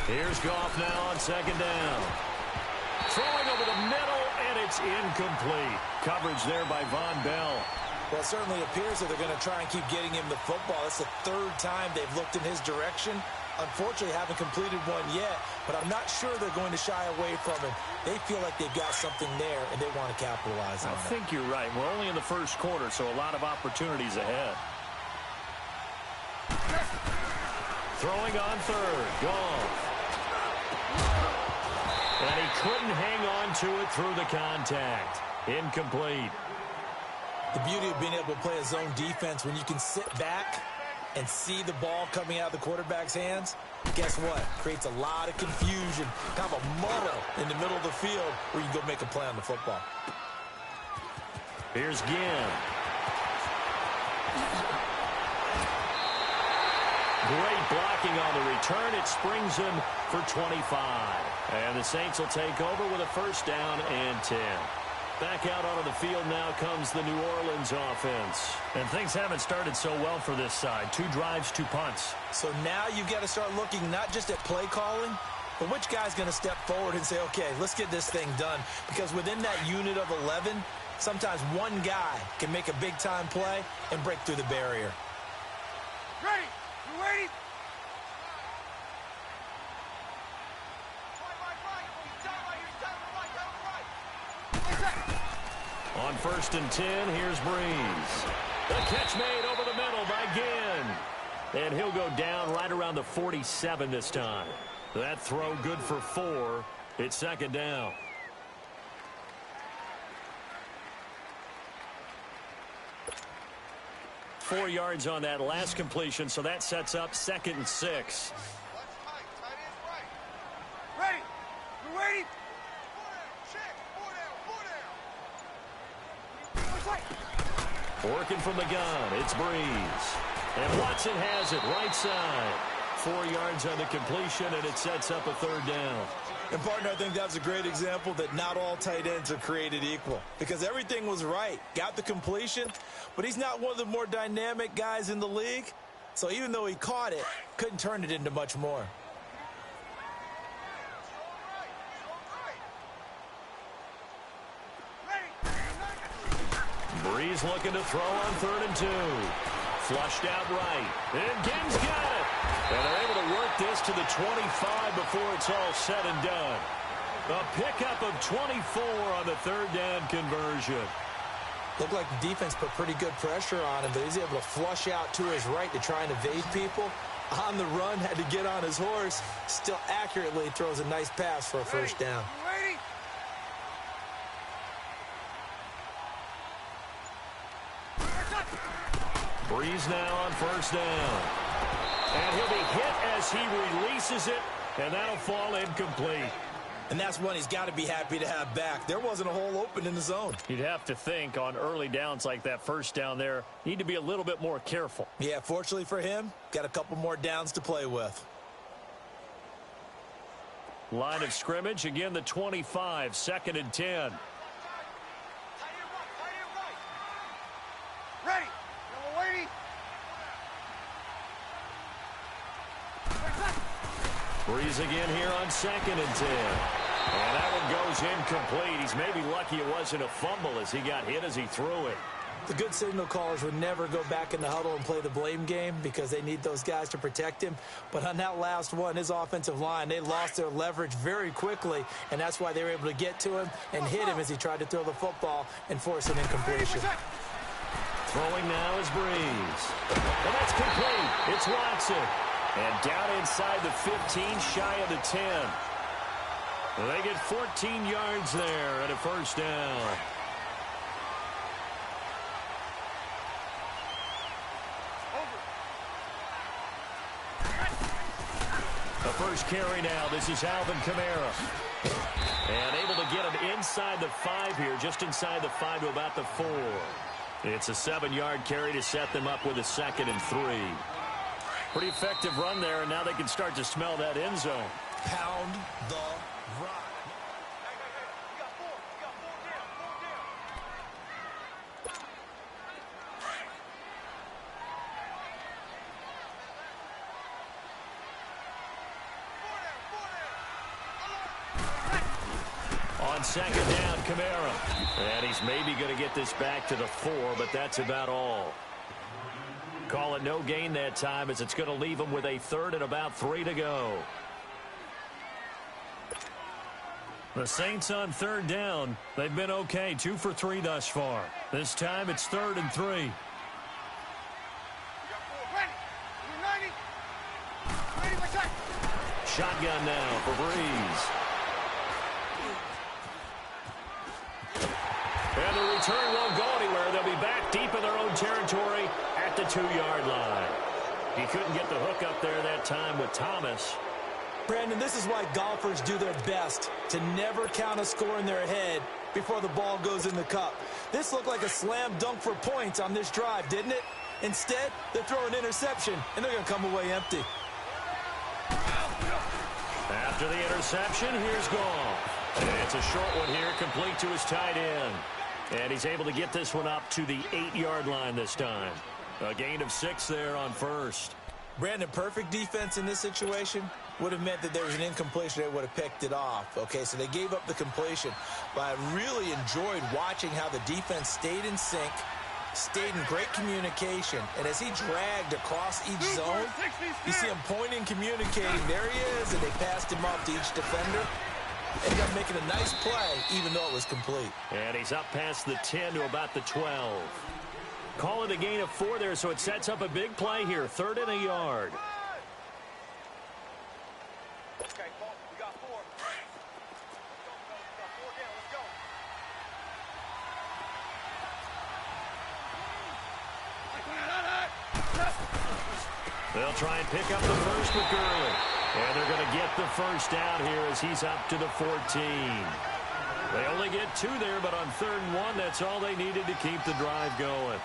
Here's Goff now on second down. Throwing over the middle, and it's incomplete. Coverage there by Von Bell. Well, it certainly appears that they're going to try and keep getting him the football. It's the third time they've looked in his direction. Unfortunately, haven't completed one yet, but I'm not sure they're going to shy away from him. They feel like they've got something there, and they want to capitalize on it. I think you're right. We're only in the first quarter, so a lot of opportunities ahead. Throwing on third. Goff. And he couldn't hang on to it through the contact. Incomplete. The beauty of being able to play a zone defense when you can sit back and see the ball coming out of the quarterback's hands, guess what? Creates a lot of confusion, kind of a muddle in the middle of the field where you can go make a play on the football. Here's Ginn. Great blocking on the return. It springs him for 25. And the Saints will take over with a first down and 10. Back out onto the field now comes the New Orleans offense. And things haven't started so well for this side. 2 drives, 2 punts. So now you've got to start looking not just at play calling, but which guy's going to step forward and say, okay, let's get this thing done. Because within that unit of 11, sometimes one guy can make a big-time play and break through the barrier. Ready? You ready? On first and 10, here's Breeze. The catch made over the middle by Ginn. And he'll go down right around the 47 this time. That throw good for 4. It's second down. Four yards on that last completion, so that sets up second and 6. Ready? You ready? Working from the gun, it's Breeze. And Watson has it right side. 4 yards on the completion, and it sets up a third down. And, partner, I think that's a great example that not all tight ends are created equal. Because everything was right. Got the completion, but he's not one of the more dynamic guys in the league. So even though he caught it, couldn't turn it into much more. Breeze looking to throw on third and 2. Flushed out right. And Ginn's got it. And they're able to work this to the 25 before it's all said and done. A pickup of 24 on the third down conversion. Looked like the defense put pretty good pressure on him, but he's able to flush out to his right to try and evade people. On the run, had to get on his horse. Still accurately throws a nice pass for a first down. Ready? Breeze now on first down. And he'll be hit as he releases it, and that'll fall incomplete. And that's one he's got to be happy to have back. There wasn't a hole open in the zone. You'd have to think on early downs like that first down there, need to be a little bit more careful. Yeah, fortunately for him, got a couple more downs to play with. Line of scrimmage, again the 25, second and 10. Ready? You waiting? Breeze again here on second and 10. And that one goes incomplete. He's maybe lucky it wasn't a fumble as he got hit as he threw it. The good signal callers would never go back in the huddle and play the blame game because they need those guys to protect him. But on that last one, his offensive line, they lost their leverage very quickly, and that's why they were able to get to him and hit him as he tried to throw the football and force an incompletion. Throwing now is Breeze. And that's complete. It's Watson. And down inside the 15, shy of the 10. They get 14 yards there and a first down. The first carry now. This is Alvin Kamara. And able to get him inside the 5 here, just inside the 5 to about the 4. It's a 7-yard carry to set them up with a second and 3. Pretty effective run there, and now they can start to smell that end zone. Pound the rock. On second down, Kamara. And he's maybe going to get this back to the 4, but that's about all. Call it no gain that time as it's going to leave him with a 3rd and about 3 to go. The Saints on 3rd down. They've been okay, 2 for 3 thus far. This time it's 3rd and 3. Shotgun now for Breeze. And the return won't go anywhere. They'll be back deep in their own territory at the 2-yard line. He couldn't get the hook up there that time with Thomas. Brandon, this is why golfers do their best to never count a score in their head before the ball goes in the cup. This looked like a slam dunk for points on this drive, didn't it? Instead, they throw an interception, and they're going to come away empty. After the interception, here's Goff. And it's a short one here, complete to his tight end. And he's able to get this one up to the 8-yard line this time. A gain of 6 there on first. Brandon, perfect defense in this situation would have meant that there was an incompletion. They would have picked it off. Okay, so they gave up the completion. But I really enjoyed watching how the defense stayed in sync, stayed in great communication. And as he dragged across each zone, you see him pointing, communicating. There he is, and they passed him off to each defender. Ended up making a nice play, even though it was complete. And he's up past the 10 to about the 12. Call it a gain of 4 there, so it sets up a big play here. 3rd and a yard. Okay, Paul, we got 4. Let's go. They'll try and pick up the first with Gurley. And they're going to get the first down here as he's up to the 14. They only get 2 there, but on 3rd and 1, that's all they needed to keep the drive going.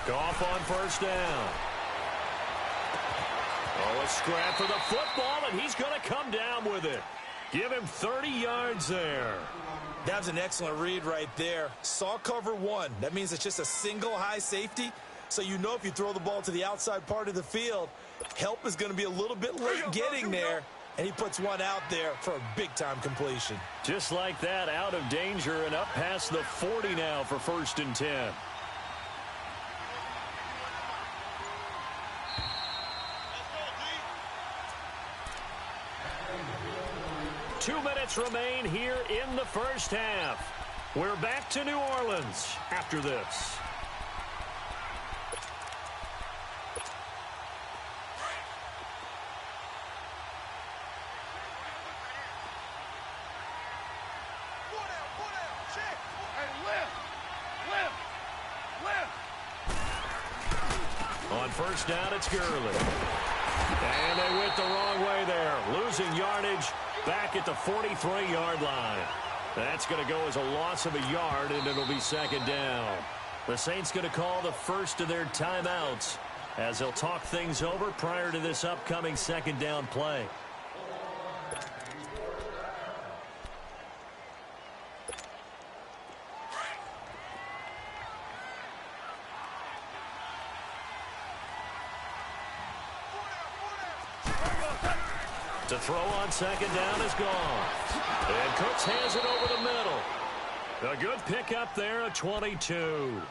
Goff on first down. Oh, a scrap for the football, and he's going to come down with it. Give him 30 yards there. That was an excellent read right there. Saw cover 1. That means it's just a single high safety. So you know if you throw the ball to the outside part of the field, help is going to be a little bit late getting there. And he puts one out there for a big-time completion. Just like that, out of danger and up past the 40 now for 1st and 10. 2 minutes remain here in the first half. We're back to New Orleans after this. On first down, it's Gurley. And they went the wrong way there. Losing yardage back at the 43-yard line. That's going to go as a loss of a yard, and it'll be 2nd down. The Saints going to call the first of their timeouts as they'll talk things over prior to this upcoming 2nd down play. To throw on 2nd down is gone. And Cooks has it over the middle. A good pickup there at 22.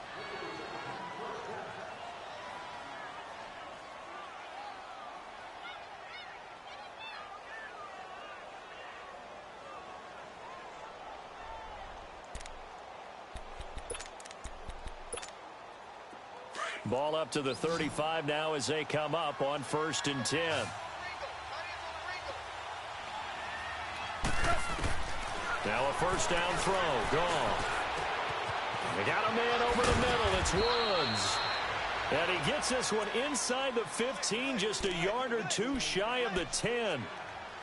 Ball up to the 35 now as they come up on 1st and 10. Now a first down throw. Gone. They got a man over the middle. It's Woods. And he gets this one inside the 15, just a yard or 2 shy of the 10.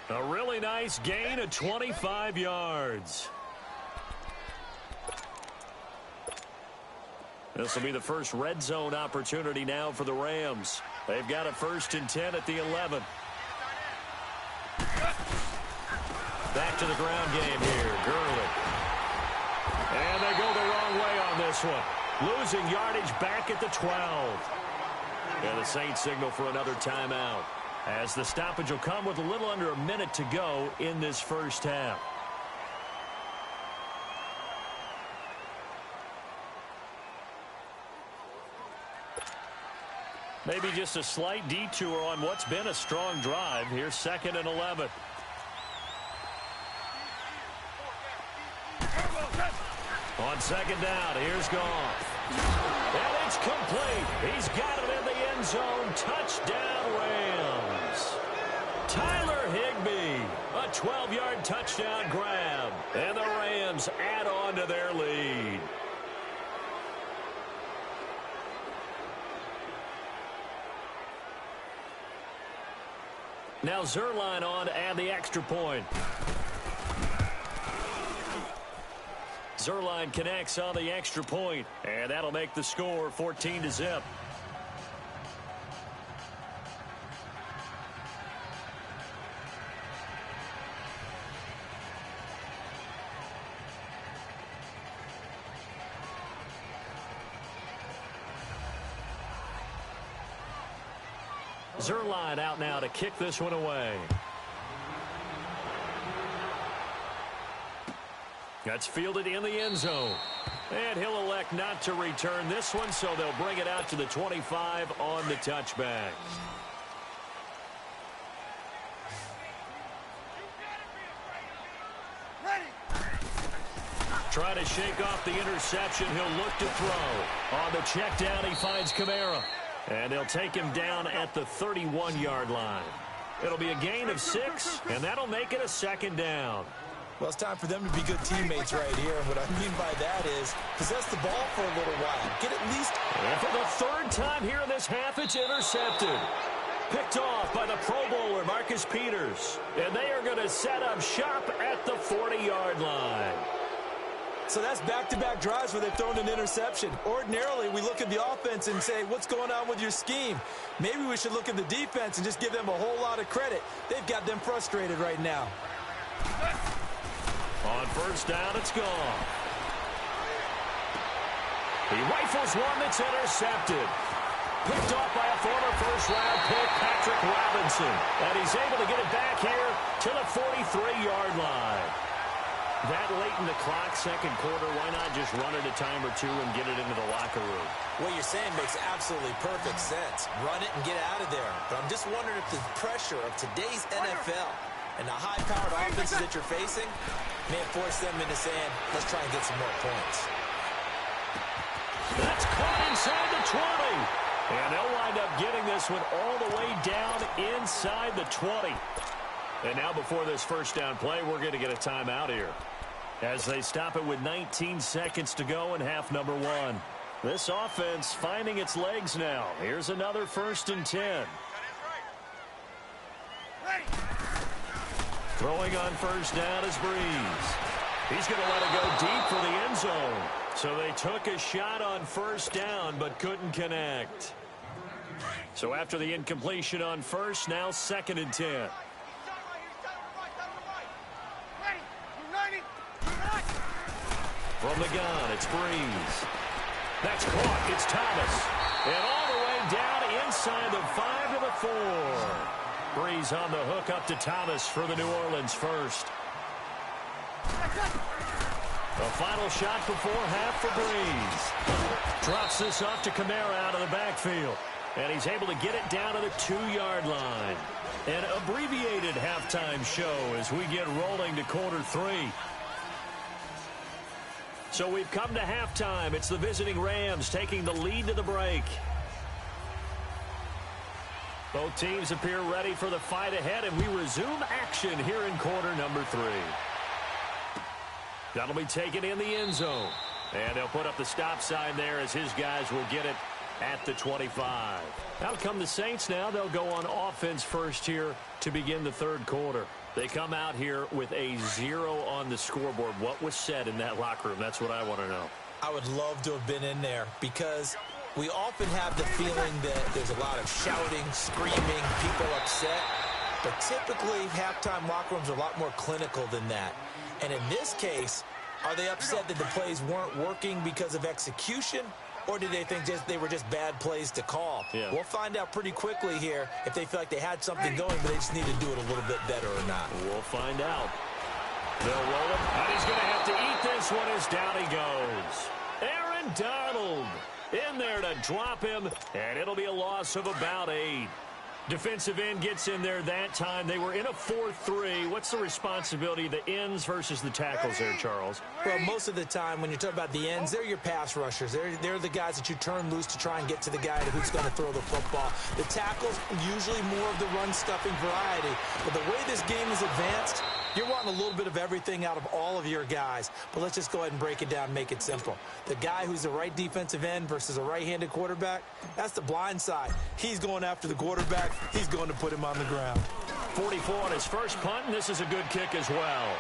A really nice gain of 25 yards. This will be the first red zone opportunity now for the Rams. They've got a 1st and 10 at the 11. Back to the ground game here. Gurley. And they go the wrong way on this one. Losing yardage back at the 12. And the Saints signal for another timeout, as the stoppage will come with a little under a minute to go in this first half. Maybe just a slight detour on what's been a strong drive. Here's 2nd and 11. On 2nd down, here's Goff. And it's complete. He's got it in the end zone. Touchdown, Rams. Tyler Higbee, a 12-yard touchdown grab. And the Rams add on to their lead. Now Zerline on to add the extra point. Zerline connects on the extra point, and that'll make the score 14-0. Zerline out now to kick this one away. That's fielded in the end zone. And he'll elect not to return this one, so they'll bring it out to the 25 on the touchback. Trying to shake off the interception. He'll look to throw. On the check down, he finds Kamara. And they'll take him down at the 31-yard line. It'll be a gain of 6, and that'll make it a 2nd down. Well, it's time for them to be good teammates right here. And what I mean by that is possess the ball for a little while. Get at least... And for the 3rd time here in this half, it's intercepted. Picked off by the Pro Bowler, Marcus Peters. And they are going to set up shop at the 40-yard line. So that's back-to-back drives where they've thrown an interception. Ordinarily, we look at the offense and say, what's going on with your scheme? Maybe we should look at the defense and just give them a whole lot of credit. They've got them frustrated right now. On 1st down, it's gone. He rifles one that's intercepted. Picked off by a former first-round pick, Patrick Robinson. And he's able to get it back here to the 43-yard line. That late in the clock, 2nd quarter, why not just run it a time or two and get it into the locker room? What you're saying makes absolutely perfect sense. Run it and get out of there. But I'm just wondering if the pressure of today's NFL and the high-powered offenses that you're facing may force them into saying, let's try and get some more points. That's caught inside the 20. And they'll wind up getting this one all the way down inside the 20. And now before this 1st down play, we're going to get a timeout here, as they stop it with 19 seconds to go in half number 1. This offense finding its legs now. Here's another 1st and 10. Throwing on 1st down is Breeze. He's going to let it go deep for the end zone. So they took a shot on 1st down but couldn't connect. So after the incompletion on 1st, now 2nd and 10. From the gun, it's Breeze. That's caught. It's Thomas. And all the way down inside the 5 to the 4. Breeze on the hook up to Thomas for the New Orleans 1st. The final shot before half for Breeze. Drops this off to Kamara out of the backfield. And he's able to get it down to the 2-yard line. An abbreviated halftime show as we get rolling to quarter 3. So we've come to halftime. It's the visiting Rams taking the lead to the break. Both teams appear ready for the fight ahead, and we resume action here in quarter number 3. That'll be taken in the end zone. And they'll put up the stop sign there as his guys will get it at the 25. Out come the Saints now. They'll go on offense first here to begin the 3rd quarter. They come out here with a 0 on the scoreboard. What was said in that locker room? That's what I want to know. I would love to have been in there because we often have the feeling that there's a lot of shouting, screaming, people upset. But typically, halftime locker rooms are a lot more clinical than that. And in this case, are they upset that the plays weren't working because of execution? Or do they think they were just bad plays to call? Yeah. We'll find out pretty quickly here if they feel like they had something going, but they just need to do it a little bit better or not. We'll find out. They'll roll it, and he's going to have to eat this one as down he goes. Aaron Donald in there to drop him, and it'll be a loss of about 8. Defensive end gets in there that time. They were in a 4-3. What's the responsibility of the ends versus the tackles there, Charles? Well, most of the time when you're talking about the ends, they're your pass rushers. They're the guys that you turn loose to try and get to the guy who's going to throw the football. The tackles, usually more of the run-stuffing variety. But the way this game is advanced, you're wanting a little bit of everything out of all of your guys. But let's just go ahead and break it down and make it simple. The guy who's the right defensive end versus a right-handed quarterback, that's the blind side. He's going after the quarterback. He's going to put him on the ground. 44 on his first punt, and this is a good kick as well.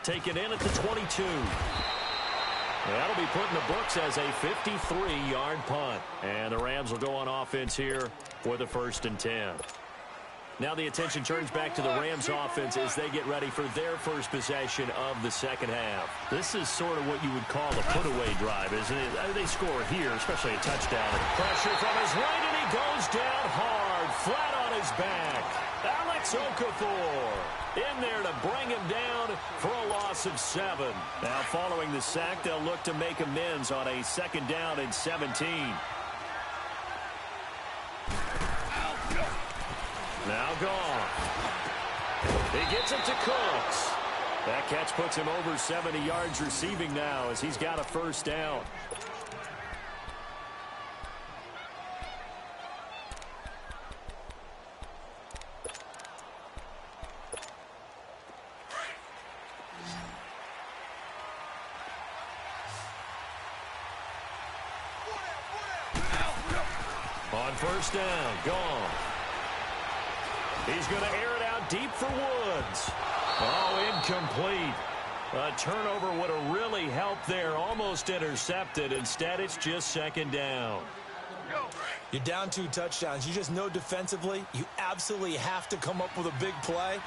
Taken in at the 22. That'll be put in the books as a 53-yard punt. And the Rams will go on offense here with a 1st and 10. Now the attention turns back to the Rams offense as they get ready for their first possession of the second half. This is sort of what you would call a put-away drive, isn't it? They score here, especially a touchdown. Pressure from his right, and he goes down hard, flat on his back. Alex Okafor in there to bring him down for a loss of 7. Now following the sack, they'll look to make amends on a 2nd down and 17. Now gone. He gets it to Cooks. That catch puts him over 70 yards receiving now as he's got a 1st down. On 1st down, gone. He's going to air it out deep for Woods. Oh, incomplete. A turnover would have really helped there. Almost intercepted. Instead, it's just 2nd down. You're down 2 touchdowns. You just know defensively you absolutely have to come up with a big play.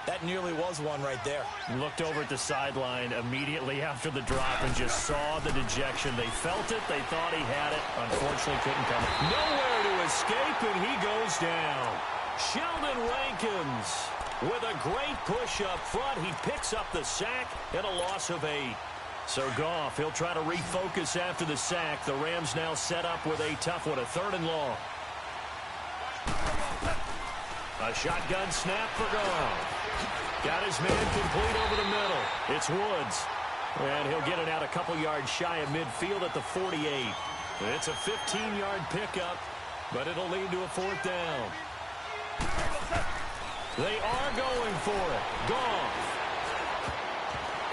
That nearly was one right there. Looked over at the sideline immediately after the drop and just saw the dejection. They felt it. They thought he had it. Unfortunately, couldn't come. Nowhere to escape, and he goes down. Sheldon Rankins with a great push up front. He picks up the sack and a loss of 8. So Goff, he'll try to refocus after the sack. The Rams now set up with a tough one, a 3rd and long. A shotgun snap for Goff. Got his man complete over the middle. It's Woods. And he'll get it out a couple yards shy of midfield at the 48. It's a 15-yard pickup, but it'll lead to a 4th down. They are going for it. Goff.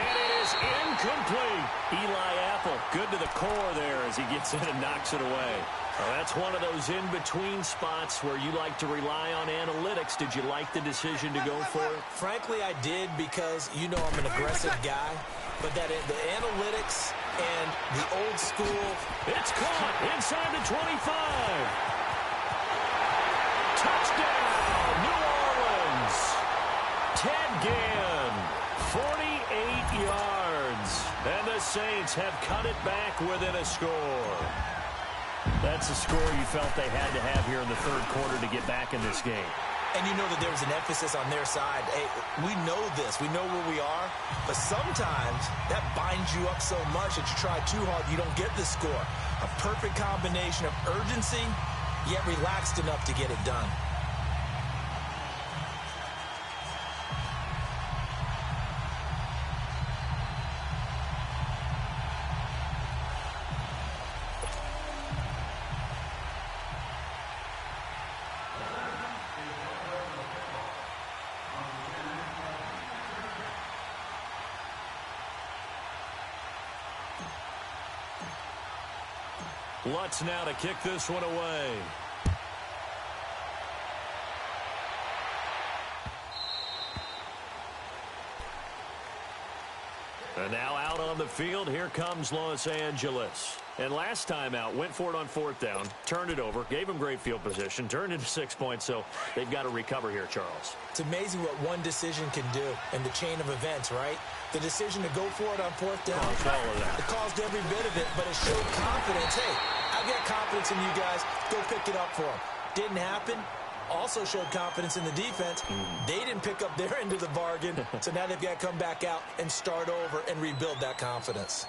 And it is incomplete. Eli Apple, good to the core there as he gets in and knocks it away. Well, that's one of those in-between spots where you like to rely on analytics. Did you like the decision to go for it? Frankly, I did because you know I'm an aggressive guy. But the analytics and the old school. It's caught inside the 25. Touchdown, New Orleans. Ted Ginn, 48 yards. And the Saints have cut it back within a score. That's a score you felt they had to have here in the 3rd quarter to get back in this game. And you know that there was an emphasis on their side. Hey, we know this. We know where we are. But sometimes that binds you up so much that you try too hard, you don't get the score. A perfect combination of urgency, yet relaxed enough to get it done. Lutz now to kick this one away. And now out on the field, here comes Los Angeles. And last time out, went for it on 4th down, turned it over, gave him great field position, turned into 6 points, so they've got to recover here, Charles. It's amazing what one decision can do in the chain of events, right? The decision to go for it on 4th down, it caused every bit of it, but it showed confidence. Hey, I've got confidence in you guys. Go pick it up for them. Didn't happen. Also showed confidence in the defense. They didn't pick up their end of the bargain, so now they've got to come back out and start over and rebuild that confidence.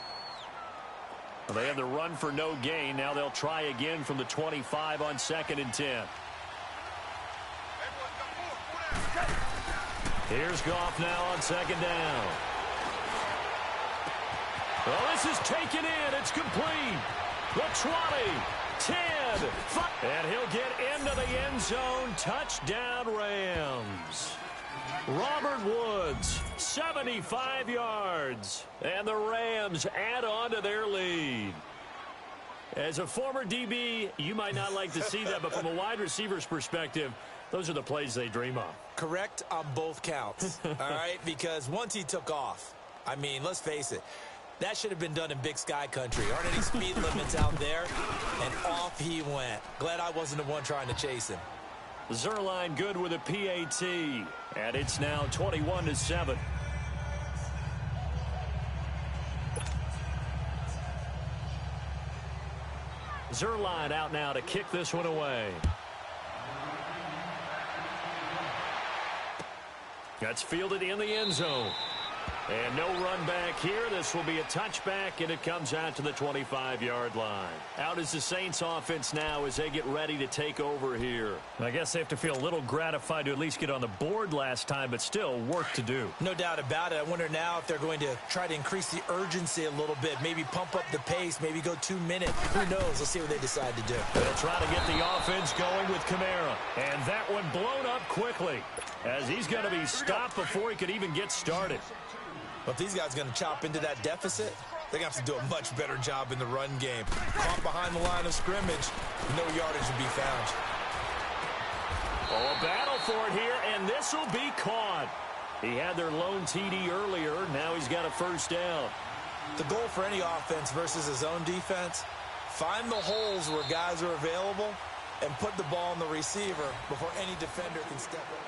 Well, they have the run for no gain. Now they'll try again from the 25 on 2nd and 10. Here's Goff now on 2nd down. Well, this is taken in. It's complete. The 20, 10, 5. And he'll get into the end zone. Touchdown, Rams. Robert Woods, 75 yards. And the Rams add on to their lead. As a former DB, you might not like to see that, but from a wide receiver's perspective, those are the plays they dream of. Correct on both counts, all right? Because once he took off, I mean, let's face it, that should have been done in Big Sky country. Aren't any speed limits out there? And off he went. Glad I wasn't the one trying to chase him. Zerline good with a PAT. And it's now 21-7. Zerline out now to kick this one away. That's fielded in the end zone. And no run back here. This will be a touchback, and it comes out to the 25-yard line. Out is the Saints offense now as they get ready to take over here. I guess they have to feel a little gratified to at least get on the board last time, but still work to do. No doubt about it. I wonder now if they're going to try to increase the urgency a little bit, maybe pump up the pace, maybe go 2 minutes. Who knows? Let's see what they decide to do. They'll try to get the offense going with Kamara. And that one blown up quickly as he's going to be stopped before he could even get started. But if these guys are going to chop into that deficit, they're going to have to do a much better job in the run game. Caught behind the line of scrimmage, no yardage to be found. Oh, a battle for it here, and this will be caught. He had their lone TD earlier. Now he's got a first down. The goal for any offense versus his own defense, find the holes where guys are available and put the ball on the receiver before any defender can step up.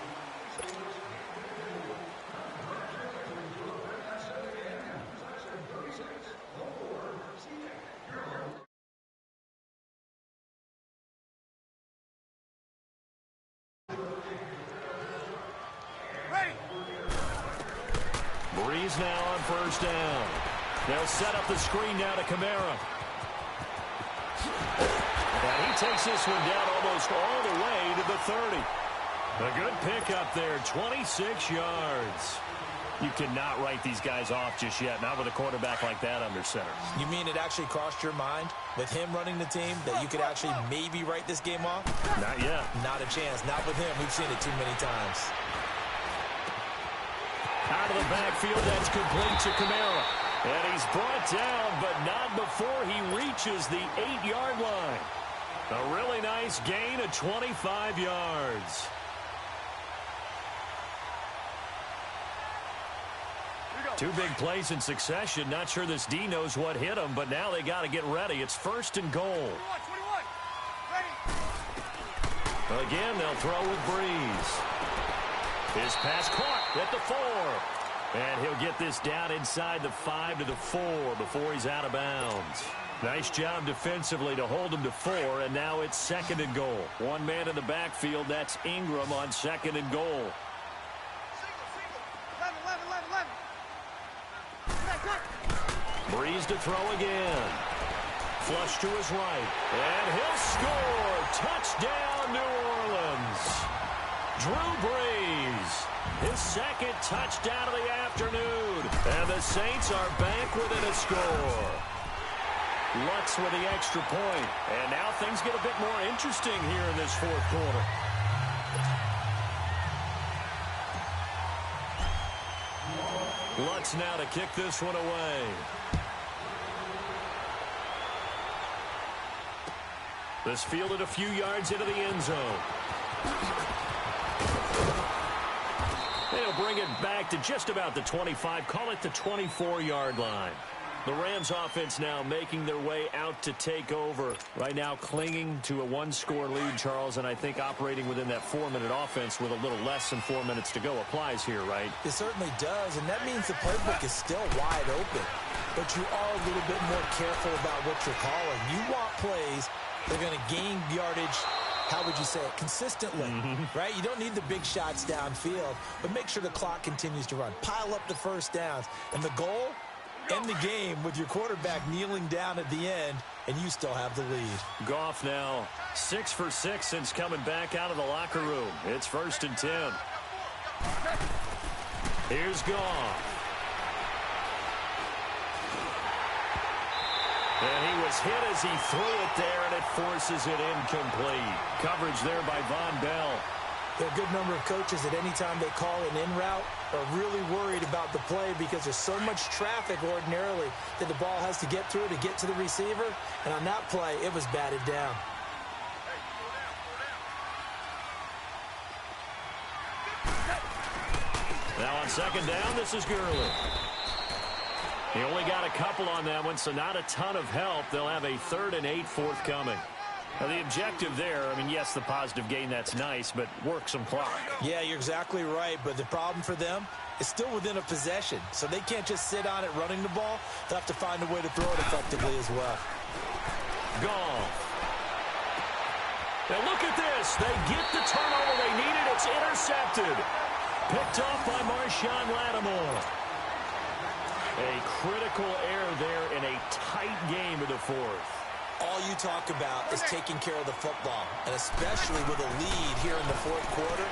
Breeze now on first down. They'll set up the screen now to Kamara. And he takes this one down almost all the way to the 30. A good pickup there, 26 yards. You cannot write these guys off just yet, not with a quarterback like that under center. You mean it actually crossed your mind with him running the team that you could actually maybe write this game off? Not yet. Not a chance. Not with him. We've seen it too many times. Out of the backfield, that's complete to Kamara. And he's brought down, but not before he reaches the 8-yard line. A really nice gain of 25 yards. Two big plays in succession. Not sure this D knows what hit him, but now they got to get ready. It's first and goal. 21. Again, they'll throw with Breeze. His pass caught at the 4. And he'll get this down inside the 5 to the 4 before he's out of bounds. Nice job defensively to hold him to 4, and now it's second and goal. One man in the backfield, that's Ingram on second and goal. Breeze to throw again. Flush to his right. And he'll score. Touchdown, New Orleans. Drew Brees. His second touchdown of the afternoon. And the Saints are back within a score. Lutz with the extra point. And now things get a bit more interesting here in this fourth quarter. Lutz now to kick this one away. This fielded a few yards into the end zone. And they'll bring it back to just about the 25. Call it the 24-yard line. The Rams offense now making their way out to take over. Right now clinging to a one-score lead, Charles, and I think operating within that 4-minute offense with a little less than 4 minutes to go applies here, right? It certainly does, and that means the playbook is still wide open. But you are a little bit more careful about what you're calling. You want plays that are going to gain yardage, how would you say it, consistently, right? You don't need the big shots downfield, but make sure the clock continues to run. Pile up the first downs, and the goal, end the game with your quarterback kneeling down at the end, and you still have the lead. Goff now 6 for 6 since coming back out of the locker room. It's 1st and 10. Here's Goff. And he was hit as he threw it there, and it forces it incomplete. Coverage there by Von Bell. There are a good number of coaches at any time they call an in route are really worried about the play because there's so much traffic ordinarily that the ball has to get through to get to the receiver. And on that play, it was batted down. Now on 2nd down, this is Gurley. He only got a couple on that one, so not a ton of help. They'll have a 3rd and 8 forthcoming. Now, the objective there, I mean, yes, the positive gain, that's nice, but work some clock. Yeah, you're exactly right, but the problem for them is still within a possession, so they can't just sit on it running the ball. They'll have to find a way to throw it effectively as well. Goff. Now look at this. They get the turnover they needed. It's intercepted. Picked off by Marshawn Lattimore. A critical error there in a tight game of the 4th. All you talk about is taking care of the football, and especially with a lead here in the 4th quarter,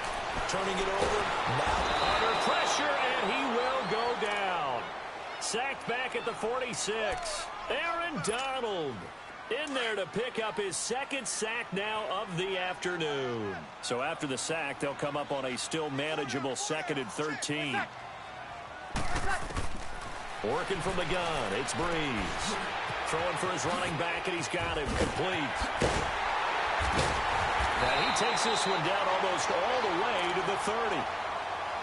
turning it over now. Under pressure, and he will go down. Sacked back at the 46. Aaron Donald in there to pick up his 2nd sack now of the afternoon. So after the sack, they'll come up on a still manageable 2nd and 13. Working from the gun, it's Breeze. Throwing for his running back, and he's got him complete. And he takes this one down almost all the way to the 30.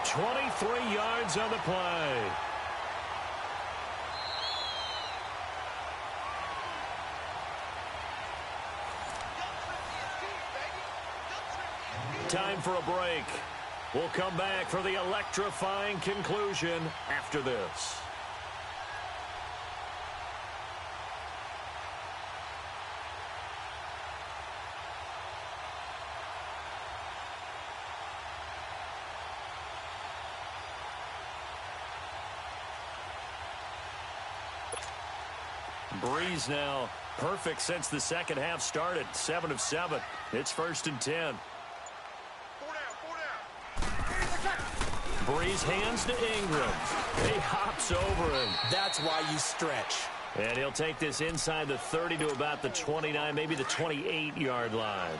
23 yards on the play. Time for a break. We'll come back for the electrifying conclusion after this. Breeze now perfect since the 2nd half started. 7 of 7. It's 1st and 10. Breeze hands to Ingram. He hops over him. That's why you stretch. And he'll take this inside the 30 to about the 29, maybe the 28-yard line.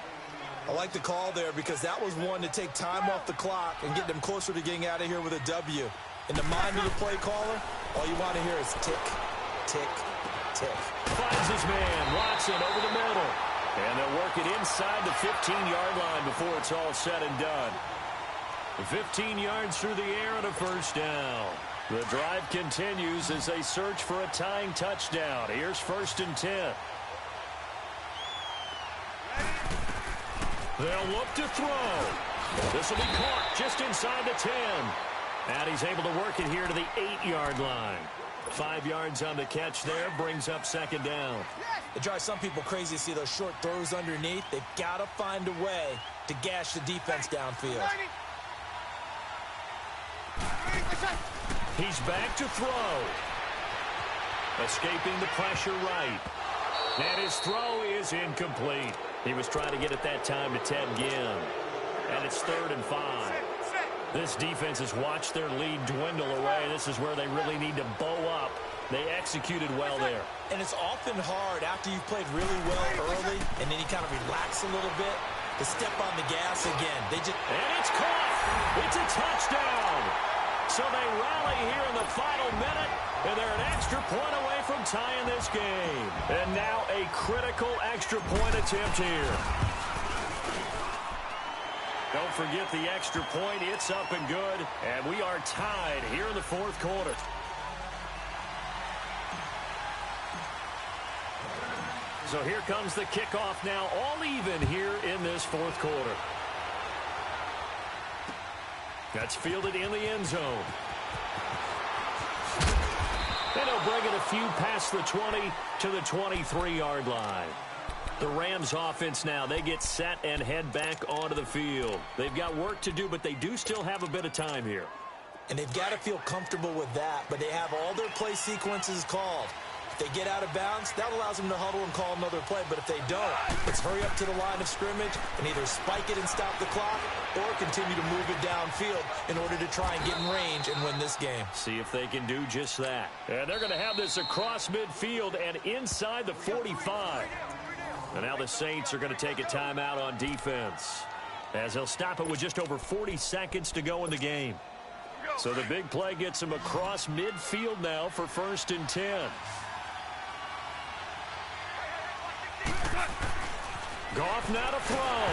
I like the call there because that was one to take time off the clock and get them closer to getting out of here with a W. In the mind of the play caller, all you want to hear is tick, tick, tick. Finds his man, Watson, over the middle. And they'll work it inside the 15-yard line before it's all said and done. 15 yards through the air and a 1st down. The drive continues as they search for a tying touchdown. Here's 1st and 10. They'll look to throw. This will be caught just inside the 10. And he's able to work it here to the 8-yard line. 5 yards on the catch there, brings up 2nd down. It drives some people crazy to see those short throws underneath. They've got to find a way to gash the defense downfield. He's back to throw. Escaping the pressure right. And his throw is incomplete. He was trying to get it that time to Ted Ginn. And it's 3rd and 5. This defense has watched their lead dwindle away. This is where they really need to bow up. They executed well there. And it's often hard after you've played really well early and then you kind of relax a little bit to step on the gas again. And it's caught. It's a touchdown. So they rally here in the final minute, and they're an extra point away from tying this game. And now a critical extra point attempt here. They'll forget the extra point. It's up and good, and we are tied here in the fourth quarter. So here comes the kickoff now, all even here in this fourth quarter. That's fielded in the end zone. And he'll bring it a few past the 20 to the 23-yard line. The Rams offense now, they get set and head back onto the field. They've got work to do, but they do still have a bit of time here. And they've got to feel comfortable with that, but they have all their play sequences called. If they get out of bounds, that allows them to huddle and call another play. But if they don't, it's hurry up to the line of scrimmage and either spike it and stop the clock or continue to move it downfield in order to try and get in range and win this game. See if they can do just that. And they're going to have this across midfield and inside the 45. And now the Saints are going to take a timeout on defense, as they'll stop it with just over 40 seconds to go in the game. So the big play gets them across midfield now for 1st and 10. Goff now to throw.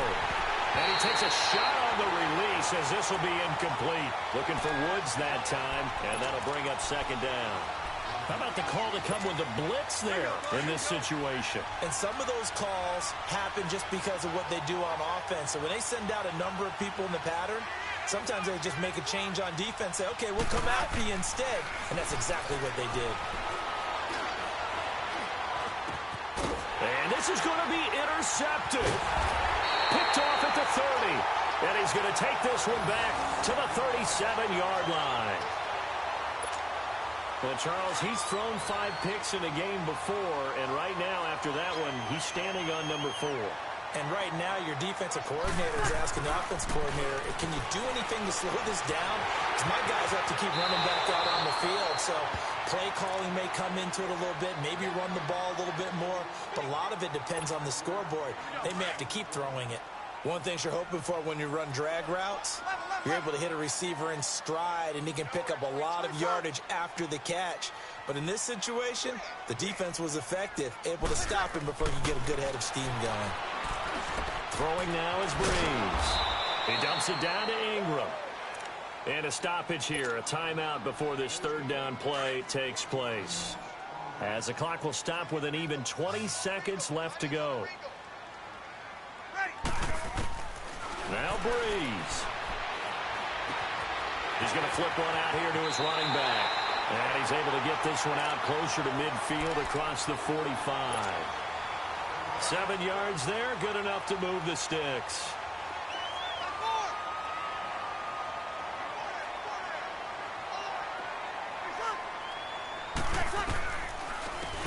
And he takes a shot on the release as this will be incomplete. Looking for Woods that time, and that'll bring up 2nd down. How about the call to come with the blitz there in this situation? And some of those calls happen just because of what they do on offense. So when they send out a number of people in the pattern, sometimes they just make a change on defense, say, okay, we'll come after you instead. And that's exactly what they did. And this is going to be intercepted. Picked off at the 30. And he's going to take this one back to the 37-yard line. Well, Charles, he's thrown 5 picks in a game before, and right now, after that one, he's standing on number 4. And right now, your defensive coordinator is asking the offensive coordinator, can you do anything to slow this down? Because my guys have to keep running back out on the field. So play calling may come into it a little bit, maybe run the ball a little bit more, but a lot of it depends on the scoreboard. They may have to keep throwing it. One thing you're hoping for when you run drag routes, you're able to hit a receiver in stride, and he can pick up a lot of yardage after the catch. But in this situation, the defense was effective, able to stop him before he could get a good head of steam going. Throwing now is Breeze. He dumps it down to Ingram. And a stoppage here, a timeout before this 3rd down play takes place. As the clock will stop with an even 20 seconds left to go. Now Breeze. He's going to flip one out here to his running back. And he's able to get this one out closer to midfield across the 45. 7 yards there, good enough to move the sticks.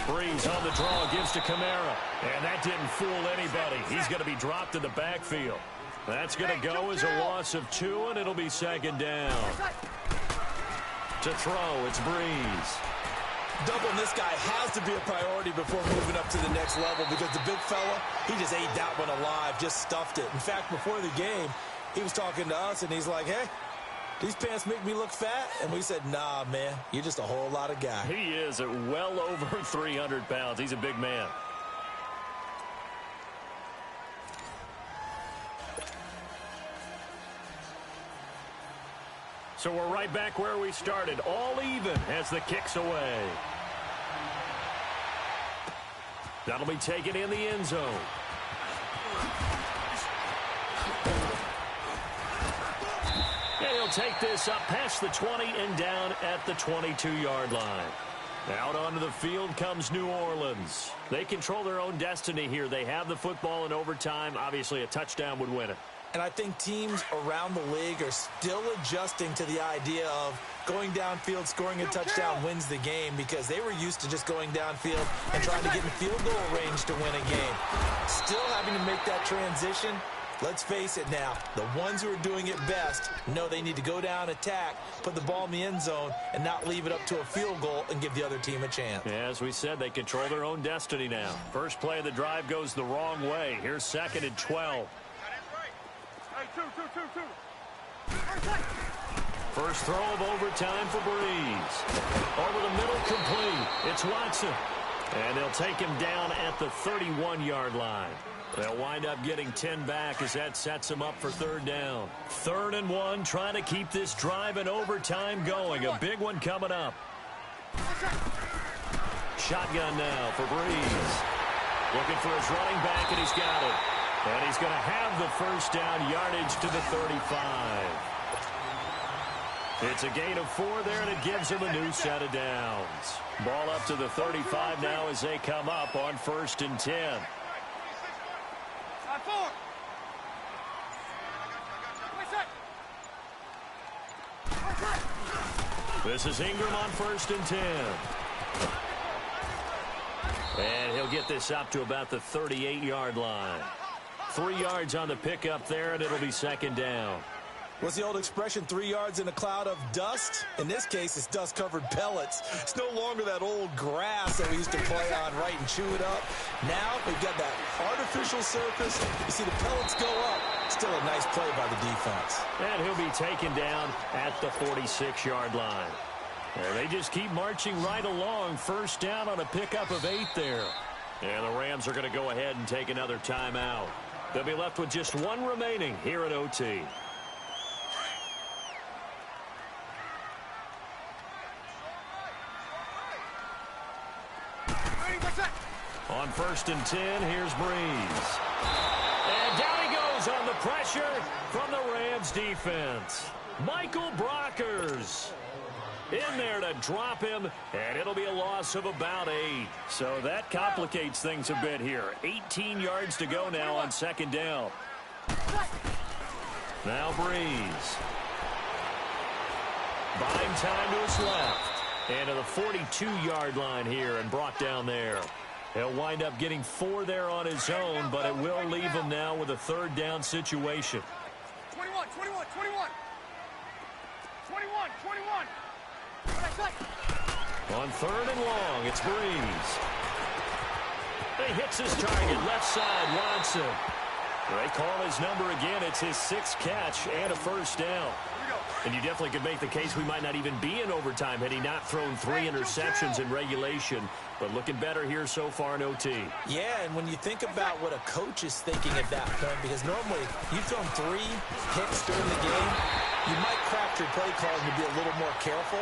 Breeze on the draw, gives to Kamara. And that didn't fool anybody. He's going to be dropped in the backfield. That's going to go as a loss of 2, and it'll be 2nd down. To throw, it's Breeze. Doubling this guy has to be a priority before moving up to the next level, because the big fella, he just ate that one alive, just stuffed it. In fact, before the game, he was talking to us, and he's like, hey, these pants make me look fat? And we said, nah, man, you're just a whole lot of guy. He is at well over 300 pounds. He's a big man. So we're right back where we started, all even as the kick's away. That'll be taken in the end zone. And he'll take this up past the 20 and down at the 22-yard line. Out onto the field comes New Orleans. They control their own destiny here. They have the football in overtime. Obviously, a touchdown would win it. And I think teams around the league are still adjusting to the idea of going downfield, scoring a touchdown wins the game, because they were used to just going downfield and trying to get in field goal range to win a game. Still having to make that transition. Let's face it now, the ones who are doing it best know they need to go down, attack, put the ball in the end zone, and not leave it up to a field goal and give the other team a chance. Yeah, as we said, they control their own destiny now. First play of the drive goes the wrong way. Here's 2nd and 12. First throw of overtime for Breeze. Over the middle, complete. It's Watson. And they'll take him down at the 31-yard line. They'll wind up getting 10 back as that sets them up for third down. 3rd and 1, trying to keep this drive in overtime going. A big one coming up. Shotgun now for Breeze. Looking for his running back, and he's got it. And he's going to have the first down, yardage to the 35. It's a gain of 4 there, and it gives him a new set of downs. Ball up to the 35 now as they come up on 1st and 10. This is Ingram on 1st and 10. And he'll get this up to about the 38-yard line. 3 yards on the pickup there, and it'll be 2nd down. What's the old expression, 3 yards in a cloud of dust? In this case, it's dust-covered pellets. It's no longer that old grass that we used to play on, right, and chew it up. Now we've got that artificial surface. You see the pellets go up. Still a nice play by the defense. And he'll be taken down at the 46-yard line. And they just keep marching right along. 1st down on a pickup of 8 there. And the Rams are going to go ahead and take another timeout. They'll be left with just 1 remaining here at OT. On 1st and 10, here's Breeze. And down he goes on the pressure from the Rams defense. Michael Brockers in there to drop him, and it'll be a loss of about 8. So that complicates things a bit here. 18 yards to go now on 2nd down. Now Breeze. Buying time to his left. And to the 42-yard line here and brought down there. He'll wind up getting 4 there on his own, but it will leave him now with a 3rd down situation. 21, 21, 21. 21, 21. On 3rd and long, it's Breeze. He hits his target, left side, Watson. They call his number again. It's his 6th catch and a 1st down. And you definitely could make the case we might not even be in overtime had he not thrown 3 interceptions in regulation. But looking better here so far in OT. Yeah, and when you think about what a coach is thinking at that point, because normally you've thrown 3 hits during the game, you might craft your play calling to be a little more careful.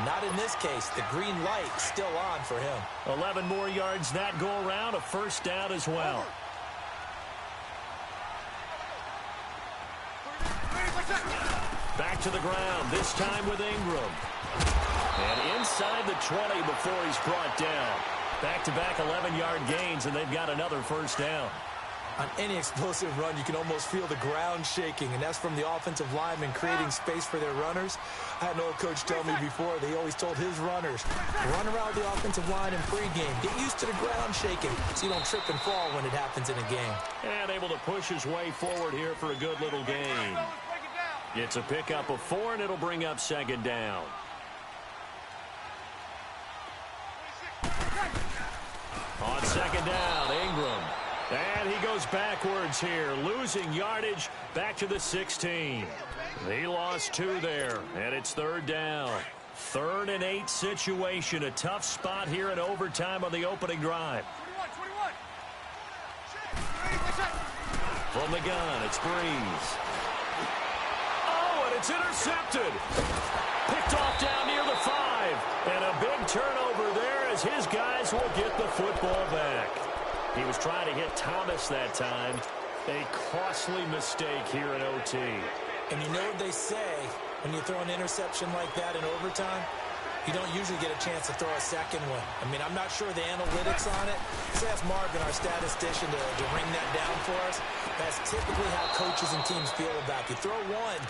Not in this case. The green light still on for him. 11 more yards that go around, a 1st down as well. Back to the ground, this time with Ingram. And inside the 20 before he's brought down. Back-to-back 11-yard gains, and they've got another 1st down. On any explosive run, you can almost feel the ground shaking, and that's from the offensive linemen creating space for their runners. I had an old coach tell me before, they always told his runners, run around the offensive line in pregame. Get used to the ground shaking so you don't trip and fall when it happens in a game. And able to push his way forward here for a good little gain. It's a pickup of 4, and it'll bring up 2nd down. On 2nd down, Ingram. And he goes backwards here, losing yardage back to the 16. He lost 2 there, and it's 3rd down. 3rd and 8 situation, a tough spot here in overtime on the opening drive. 21. From the gun, it's Breeze. Oh, and it's intercepted. Picked off down near the 5. And a big turnover there as his guys will get the football back. He was trying to hit Thomas that time. A costly mistake here in OT. And you know what they say, when you throw an interception like that in overtime, you don't usually get a chance to throw a second one. I mean, I'm not sure the analytics on it. Let's ask Marvin, our statistician, to ring that down for us. That's typically how coaches and teams feel about it. You throw one,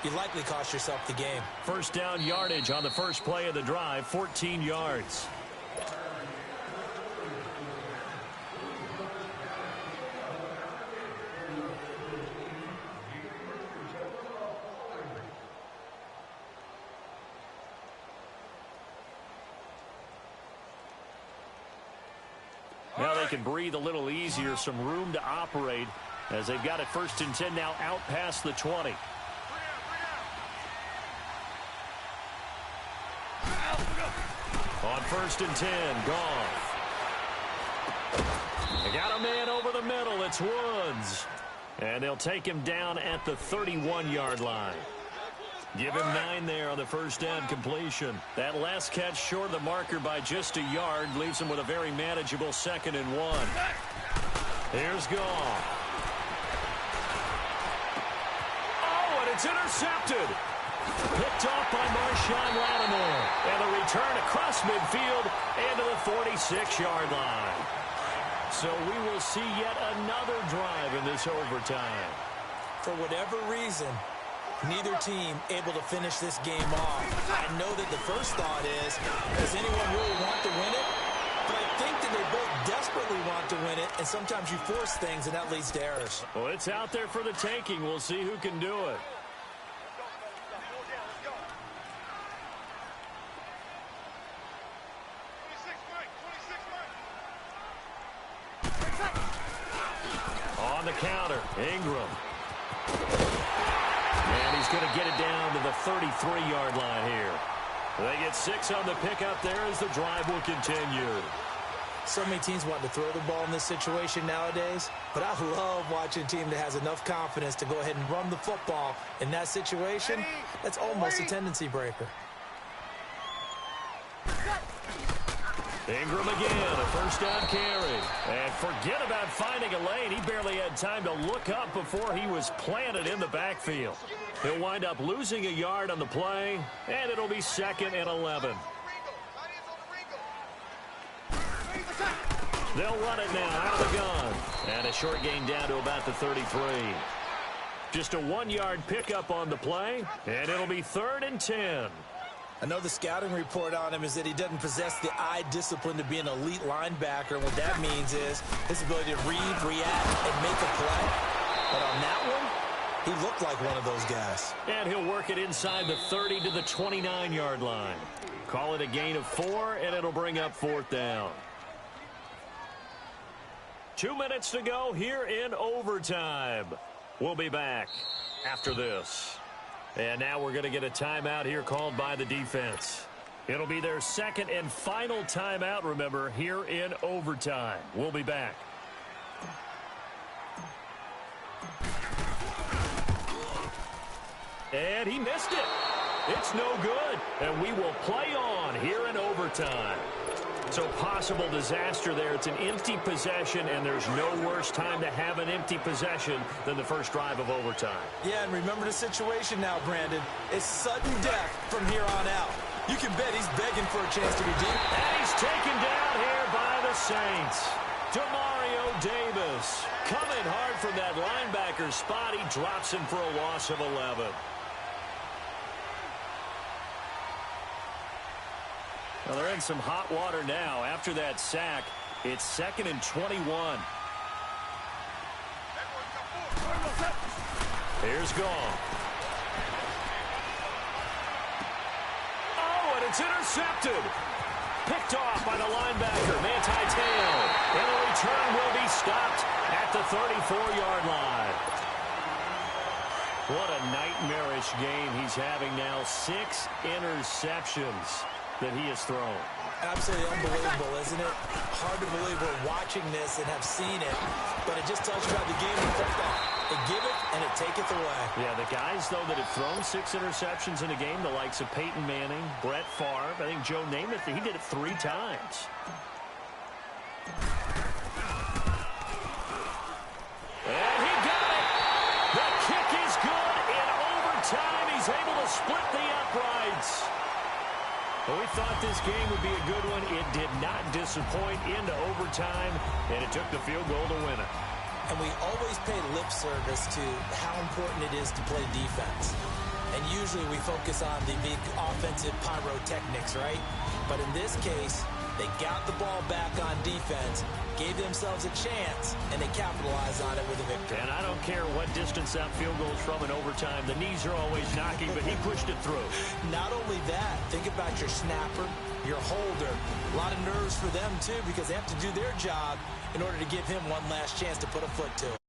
you likely cost yourself the game. 1st down yardage on the first play of the drive, 14 yards. Now they can breathe a little easier, some room to operate as they've got it 1st and 10 now out past the 20. On 1st and 10, Goff. They got a man over the middle. It's It's Woods. And they'll take him down at the 31-yard line. Give him 9 there on the first down completion. That last catch short of the marker by just a yard leaves him with a very manageable 2nd and 1. Here's Goff. Oh, and it's intercepted. Picked off by Marshawn Lattimore. And the return across midfield into the 46-yard line. So we will see yet another drive in this overtime. For whatever reason, neither team able to finish this game off. I know that the first thought is, does anyone really want to win it? But I think that they both desperately want to win it, and sometimes you force things, and that leads to errors. Well, it's out there for the taking. We'll see who can do it. On the counter, Ingram. And he's going to get it down to the 33-yard line here. They get 6 on the pickup there as the drive will continue. So many teams want to throw the ball in this situation nowadays, but I love watching a team that has enough confidence to go ahead and run the football in that situation. That's almost a tendency breaker. Ingram again, a first down carry. And forget about finding a lane. He barely had time to look up before he was planted in the backfield. He'll wind up losing a yard on the play, and it'll be 2nd and 11. They'll run it now out of the gun. And a short gain down to about the 33. Just a 1-yard pickup on the play, and it'll be 3rd and 10. I know the scouting report on him is that he doesn't possess the eye discipline to be an elite linebacker. And what that means is his ability to read, react, and make a play. But on that one, he looked like one of those guys. And he'll work it inside the 30 to the 29-yard line. Call it a gain of 4, and it'll bring up 4th down. 2 minutes to go here in overtime. We'll be back after this. And now we're going to get a timeout here called by the defense. It'll be their 2nd and final timeout, remember, here in overtime. We'll be back. And he missed it. It's no good. And we will play on here in overtime. So possible disaster there. It's an empty possession, and there's no worse time to have an empty possession than the first drive of overtime. Yeah, and remember the situation now, Brandon. It's sudden death from here on out. You can bet he's begging for a chance to be deep. And he's taken down here by the Saints. Demario Davis coming hard from that linebacker spot. He drops him for a loss of 11. Well, they're in some hot water now. After that sack, it's 2nd and 21. Here's Goff. Oh, and it's intercepted. Picked off by the linebacker, Manti Te'o. And the return will be stopped at the 34-yard line. What a nightmarish game he's having now. 6 interceptions that he has thrown. Absolutely unbelievable, isn't it? Hard to believe we're watching this and have seen it, but it just tells you about the game of football. They give it, and it taketh away. Yeah, the guys, though, that have thrown 6 interceptions in a game, the likes of Peyton Manning, Brett Favre, I think Joe Namath, he did it 3 times. And he got it! The kick is good in overtime. He's able to split the uprights. Well, we thought this game would be a good one. It did not disappoint into overtime, and it took the field goal to win it. And we always pay lip service to how important it is to play defense. And usually we focus on the big offensive pyrotechnics, right? But in this case, they got the ball back on defense, gave themselves a chance, and they capitalized on it with a victory. And I don't care what distance that field goal is from in overtime. The knees are always knocking, but he pushed it through. Not only that, think about your snapper, your holder. A lot of nerves for them, too, because they have to do their job in order to give him one last chance to put a foot to it.